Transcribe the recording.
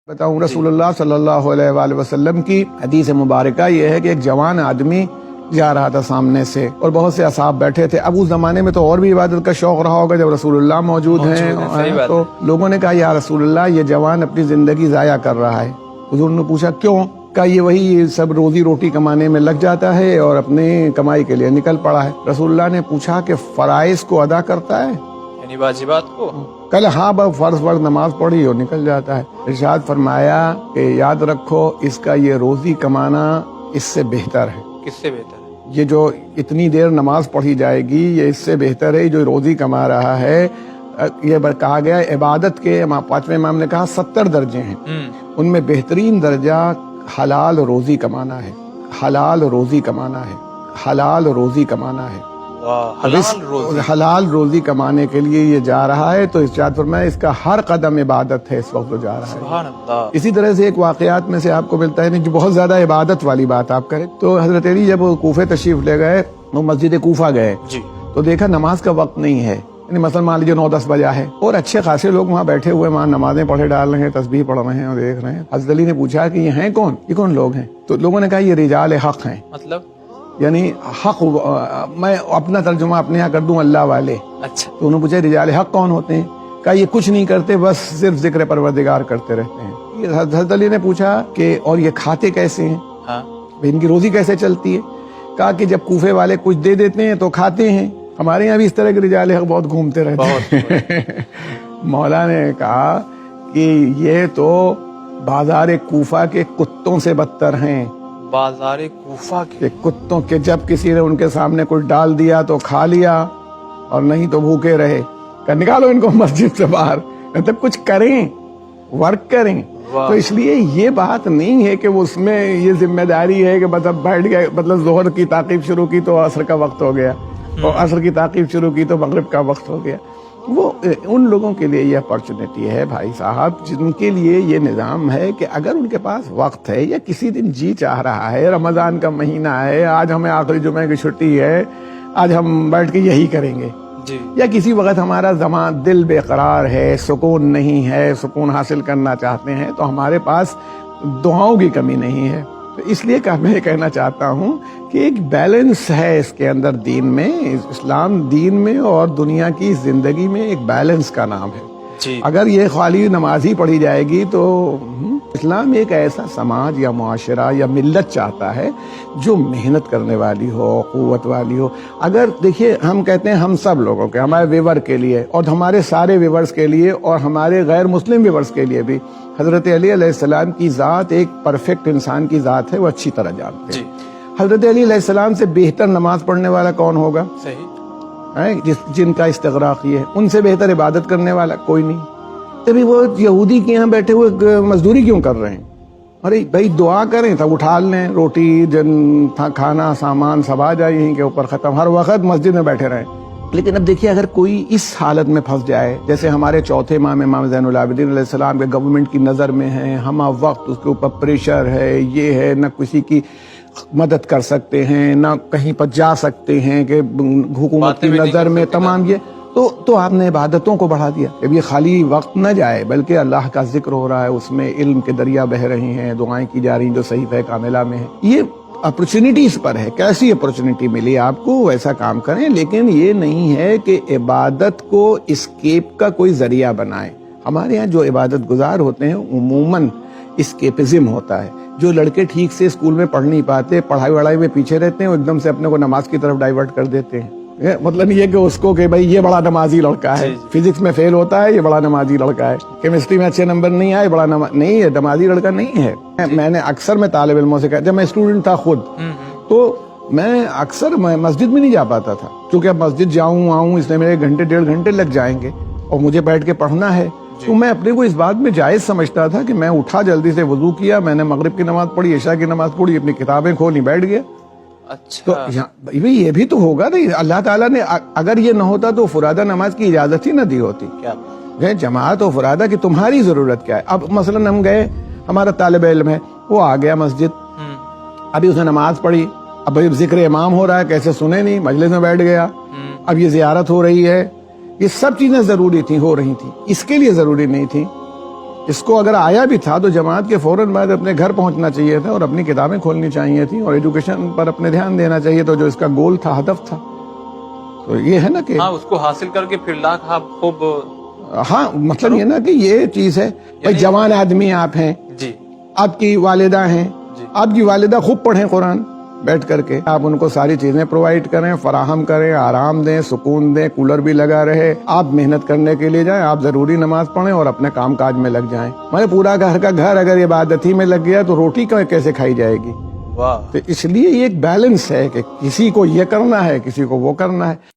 بتاؤں رسولullah सल्लल्लाहु अलैहि वसल्लम की हदीस मुबारका ये है कि एक जवान आदमी जा रहा था सामने से और बहुत से असहाब बैठे थे। अब उस जमाने में तो और भी इबादत का शौक रहा होगा जब रसूलुल्लाह मौजूद हैं, तो लोगों ने कहा या रसूलुल्लाह ये जवान अपनी जिंदगी जाया कर रहा है। हुजूर ने पूछा क्यों? कहा ये वही सब रोजी रोटी कमाने में लग जाता है और अपने कमाई के लिए निकल पड़ा है। रसूलुल्लाह ने पूछा कि फराइज को अदा करता है, यानी वाजिबात को? कल हाँ फर्ज नमाज पढ़ी और निकल जाता है। इरशाद फरमाया कि याद रखो इसका ये रोजी कमाना इससे बेहतर है। किससे बेहतर है? ये जो इतनी देर नमाज पढ़ी जाएगी ये इससे बेहतर है जो रोजी कमा रहा है। ये कहा गया इबादत के पांचवें इमाम ने कहा 70 दर्जे हैं, उनमें बेहतरीन दर्जा हलाल रोजी कमाना है। हलाल रोजी कमाना है, हलाल रोजी कमाना है। हलाल रोजी कमाने के लिए ये जा रहा है, तो इरशाद फरमाया इसका हर कदम इबादत है इस वक्त जो जा रहा है। सुभान अल्लाह। इसी तरह से एक वाकयात में से आपको मिलता है जो बहुत ज्यादा इबादत वाली बात आप करें, तो हजरत अली जब कूफे तशरीफ ले गए, वो मस्जिद कूफा गए जी, तो देखा नमाज का वक्त नहीं है, मसलन मान लीजिए 9-10 बजा है और अच्छे खासे लोग वहाँ बैठे हुए वहाँ नमाजें पढ़े डाल रहे हैं, तस्बीह पढ़ रहे हैं और देख रहे हैं। हज़रत अली ने पूछा कि ये हैं कौन, ये कौन लोग हैं? तो लोगों ने कहा ये रिजाल हक हैं। मतलब यानी हक, मैं अपना तर्जुमा अपने यहाँ कर दूं अल्लाह वाले। अच्छा। तो उन्होंने पूछा रिजाल हक कौन होते हैं? कहा ये कुछ नहीं करते, बस सिर्फ जिक्र परवरदिगार करते रहते हैं। हज़रत अली ने पूछा कि और ये खाते कैसे हैं? हाँ। इनकी रोजी कैसे चलती है? कहा कि जब कूफे वाले कुछ दे देते हैं तो खाते हैं, हमारे यहाँ भी इस तरह के रिजाल हक बहुत घूमते रहते हैं। मौला ने कहा कि ये तो बाजार कूफा के कुत्तों से बदतर हैं। बाजार कूफा के कुत्तों के, जब किसी ने उनके सामने कुछ डाल दिया तो खा लिया और नहीं तो भूखे रहे। निकालो इनको मस्जिद से बाहर, मतलब कुछ करें, वर्क करें। तो इसलिए ये बात नहीं है कि वो उसमें ये जिम्मेदारी है कि मतलब बैठ गए, मतलब जोहर की ताकीब शुरू की तो असर का वक्त हो गया और असर की ताकीब शुरू की तो मगरिब का वक्त हो गया। वो उन लोगों के लिए ये अपॉर्चुनिटी है भाई साहब जिनके लिए ये निज़ाम है कि अगर उनके पास वक्त है या किसी दिन जी चाह रहा है, रमजान का महीना है, आज हमें आखिरी जुमे की छुट्टी है, आज हम बैठ के यही करेंगे जी। या किसी वक्त हमारा दिल बेकरार है, सुकून नहीं है, सुकून हासिल करना चाहते हैं, तो हमारे पास दुआओं की कमी नहीं है। तो इसलिए मैं कहना चाहता हूँ कि एक बैलेंस है इसके अंदर, दीन में, इस्लाम दीन में और दुनिया की जिंदगी में एक बैलेंस का नाम है जी। अगर ये खाली नमाज ही पढ़ी जाएगी तो इस्लाम एक ऐसा समाज या मुआशरा या मिल्लत चाहता है जो मेहनत करने वाली हो, क़ुव्वत वाली हो। अगर देखिए हम कहते हैं हम सब लोगों के, हमारे व्यूवर के लिए और हमारे सारे व्यूवर्स के लिए और हमारे गैर मुस्लिम व्यूवर्स के लिए भी हजरत अली अलैहिस्सलाम की ज़ात एक परफेक्ट इंसान की ज़ात है, वो अच्छी तरह जानते हैं। हजरत अली अलैहिस्सलाम से बेहतर नमाज पढ़ने वाला कौन होगा? सही है, जिनका इस्तिग़राक़ ये है, उनसे बेहतर इबादत करने वाला कोई नहीं। तभी वो यहूदी के यहाँ बैठे हुए मजदूरी क्यों कर रहे हैं? अरे भाई दुआ करें तब उठा लें, रोटी खाना सामान सब आ जाए यहीं के ऊपर, खत्म, हर वक्त मस्जिद में बैठे रहें। लेकिन अब देखिए अगर कोई इस हालत में फंस जाए, जैसे हमारे चौथे इमाम ज़ैनुल आबिदीन अलैहिस्सलाम के गवर्नमेंट की नज़र में है, हम वक्त उसके ऊपर प्रेशर है, ये है, न किसी की मदद कर सकते हैं, ना कहीं पर जा सकते हैं कि हुकूमत की नज़र में तमाम ये, तो आपने इबादतों को बढ़ा दिया। अब ये खाली वक्त न जाए बल्कि अल्लाह का जिक्र हो रहा है, उसमें इल्म के दरिया बह रही हैं, दुआएं की जा रही हैं जो सहीफ़े कामिला में है। ये अपॉर्चुनिटीज पर है, कैसी अपॉर्चुनिटी मिली आपको वैसा काम करें, लेकिन ये नहीं है कि इबादत को एस्केप का कोई जरिया बनाएं। हमारे यहाँ जो इबादत गुजार होते हैं उमूमन एस्केपिज्म होता है। जो लड़के ठीक से स्कूल में पढ़ नहीं पाते, पढ़ाई वढ़ाई में पीछे रहते हैं, वो एकदम से अपने को नमाज की तरफ डाइवर्ट कर देते हैं। मतलब ये कि उसको कि भाई ये बड़ा नमाजी लड़का है, फिजिक्स में फेल होता है, ये बड़ा नमाजी लड़का है, केमिस्ट्री में अच्छे नंबर नहीं आए, बड़ा नहीं है, नमाजी लड़का नहीं है। मैंने अक्सर मैं तालिब इल्मों से कहा, जब मैं स्टूडेंट था खुद, तो मैं अक्सर मस्जिद में नहीं जा पाता था, क्योंकि अब मस्जिद जाऊं आऊं इसलिए मेरे 1-1.5 घंटे लग जाएंगे और मुझे बैठ के पढ़ना है। तो मैं अपने को इस बात में जायज समझता था कि मैं उठा, जल्दी से वजू किया, मैंने मगरिब की नमाज पढ़ी, इशा की नमाज पढ़ी, अपनी किताबें खोली, बैठ गया। अच्छा। तो ये भी तो होगा नहीं, अल्लाह ताला ने अगर ये न होता तो फुरादा नमाज की इजाजत ही न दी होती। क्या जमात और फुरादा की तुम्हारी जरूरत क्या है? अब मसलन हम गए, हमारा तालिब इल्म है, वो आ गया मस्जिद, अभी उसने नमाज पढ़ी, अब जिक्र इमाम हो रहा है, कैसे सुने नहीं, मजलिस में बैठ गया, अब ये जियारत हो रही है, ये सब चीजें जरूरी थी, हो रही थी, इसके लिए जरूरी नहीं थी اس کو اگر آیا بھی تھا تو جماعت کے فوراً بعد اپنے گھر پہنچنا چاہیے تھا اور اپنی کتابیں کھولنی چاہیے تھیں اور ایجوکیشن پر اپنے دھیان دینا چاہیے تو جو اس کا گول تھا، ہدف تھا. تو یہ ہے نا کہ ہاں، اس کو حاصل کر کے پھر لاکھ آپ خوب. ہاں مطلب یہ نا کہ یہ چیز ہے بھائی، جوان آدمی آپ ہیں، جی آپ کی والدہ ہیں، آپ کی والدہ خوب پڑھیں قرآن بیٹھ کر کے، آپ ان کو ساری چیزیں پرووائڈ کریں، فراہم کریں، آرام دیں، سکون دیں، کولر بھی لگا رہے، آپ محنت کرنے کے لیے جائیں، آپ ضروری نماز پڑھیں اور اپنے کام کاج میں لگ جائیں. میں پورا گھر کا گھر اگر عبادت ہی میں لگ گیا تو روٹی کیسے کھائی جائے گی؟ واہ. تو اس لیے یہ ایک بیلنس ہے کہ کسی کو یہ کرنا ہے، کسی کو وہ کرنا ہے.